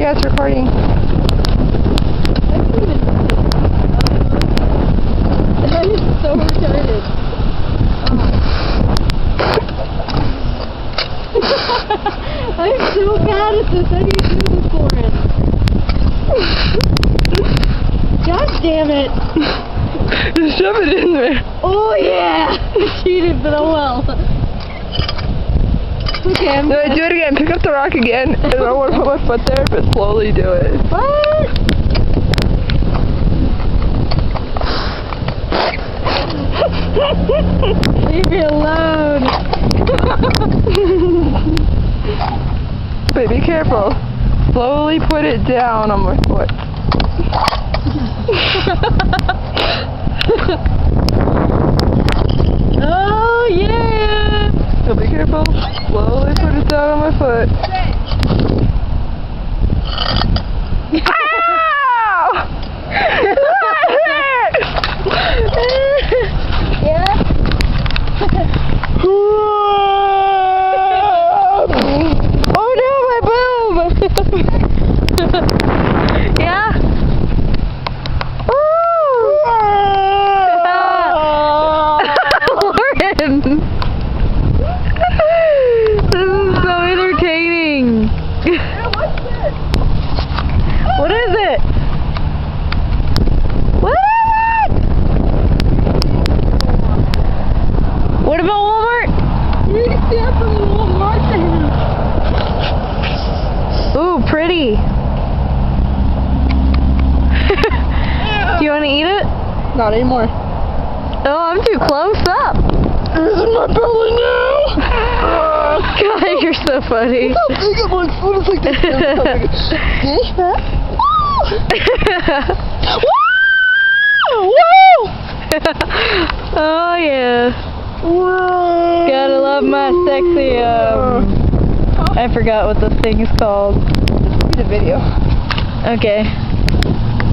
Yeah, it's recording. That is so retarded. I'm so bad at this. How do you do this for it? God damn it. Just shove it in there. Oh yeah! I cheated, but oh well. Okay, I'm No, do it again. Pick up the rock again. And I want to put my foot there, but slowly do it. What? Leave me alone. But be careful. Slowly put it down on my foot. Oh yeah! So be careful. Slowly put it down on my foot. Ow! Yeah? Oh no, my boob! Yeah? Lauren! This is so entertaining. What is it? What is it? What about Walmart? You can see it from Walmart. Ooh, pretty. Do you want to eat it? Not anymore. Oh, I'm too close up. It's in my belly now! God, you're so funny. How big of my foot is like this? Woo! Oh yeah. Gotta love my sexy I forgot what this thing is called. The video. Okay.